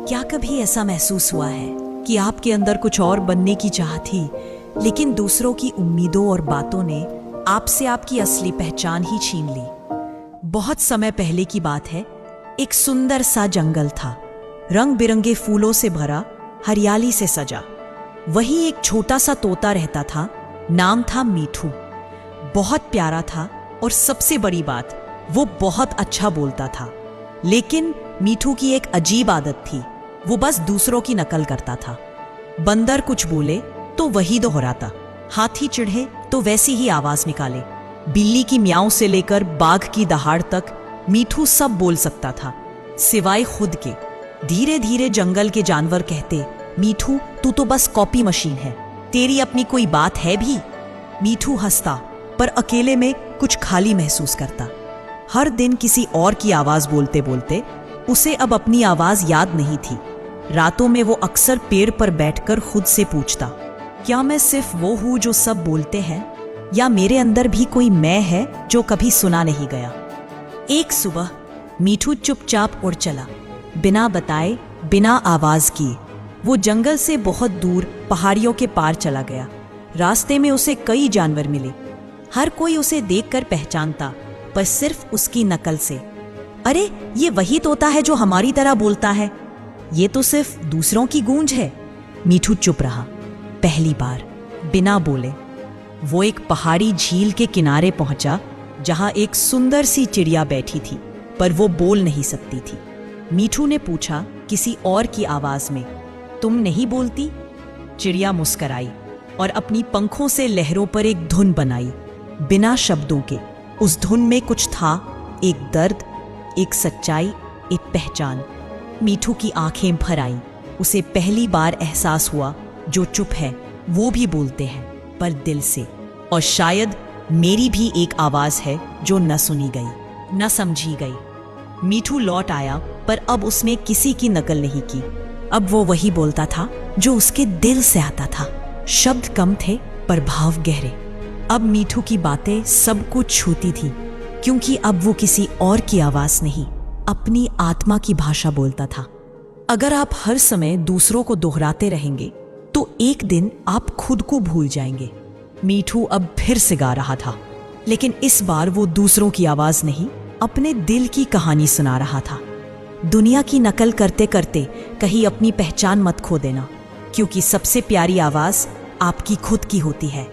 क्या कभी ऐसा महसूस हुआ है कि आपके अंदर कुछ और बनने की चाह थी, लेकिन दूसरों की उम्मीदों और बातों ने आपसे आपकी असली पहचान ही छीन ली? बहुत समय पहले की बात है। एक सुंदर सा जंगल था, रंग बिरंगे फूलों से भरा, हरियाली से सजा। वहीं एक छोटा सा तोता रहता था। नाम था मीठू। बहुत प्यारा था और सबसे बड़ी बात, वो बहुत अच्छा बोलता था। लेकिन मीठू की एक अजीब आदत थी, वो बस दूसरों की नकल करता था। बंदर कुछ बोले तो वही दोहराता, हाथी चिढ़े तो वैसी ही आवाज निकाले। बिल्ली की म्याऊं से लेकर बाघ की दहाड़ तक मीठू सब बोल सकता था, सिवाय खुद के। धीरे धीरे जंगल के जानवर कहते, मीठू तू तो बस कॉपी मशीन है, तेरी अपनी कोई बात है भी? मीठू हंसता, पर अकेले में कुछ खाली महसूस करता। हर दिन किसी और की आवाज बोलते बोलते उसे अब अपनी आवाज याद नहीं थी। रातों में वो अक्सर पेड़ पर बैठकर खुद से पूछता, क्या मैं सिर्फ वो हूं जो सब बोलते हैं, या मेरे अंदर भी कोई मैं है जो कभी सुना नहीं गया? एक सुबह मीठू चुपचाप उड़ चला, बिना बताए, बिना आवाज किए। वो जंगल से बहुत दूर पहाड़ियों के पार चला गया। रास्ते में उसे कई जानवर मिले। हर कोई उसे देखकर पहचानता, पर सिर्फ उसकी नकल से। अरे, ये वही तोता है जो हमारी तरह बोलता है, ये तो सिर्फ दूसरों की गूंज है। मीठू चुप रहा। पहली बार बिना बोले वो एक पहाड़ी झील के किनारे पहुंचा, जहां एक सुंदर सी चिड़िया बैठी थी, पर वो बोल नहीं सकती थी। मीठू ने पूछा किसी और की आवाज में, तुम नहीं बोलती? चिड़िया मुस्कराई और अपनी पंखों से लहरों पर एक धुन बनाई, बिना शब्दों के। उस धुन में कुछ था, एक दर्द, एक सच्चाई, एक पहचान। मीठू की आंखें भर आईं। उसे पहली बार एहसास हुआ, जो चुप है वो भी बोलते हैं, पर दिल से। और शायद मेरी भी एक आवाज है जो न सुनी गई, न समझी गई। मीठू लौट आया, पर अब उसने किसी की नकल नहीं की। अब वो वही बोलता था जो उसके दिल से आता था। शब्द कम थे, पर भाव गहरे। अब मीठू की बातें सबको छूती थी, क्योंकि अब वो किसी और की आवाज नहीं, अपनी आत्मा की भाषा बोलता था। अगर आप हर समय दूसरों को दोहराते रहेंगे, तो एक दिन आप खुद को भूल जाएंगे। मीठू अब फिर से गा रहा था, लेकिन इस बार वो दूसरों की आवाज नहीं, अपने दिल की कहानी सुना रहा था। दुनिया की नकल करते करते कहीं अपनी पहचान मत खो देना, क्योंकि सबसे प्यारी आवाज आपकी खुद की होती है।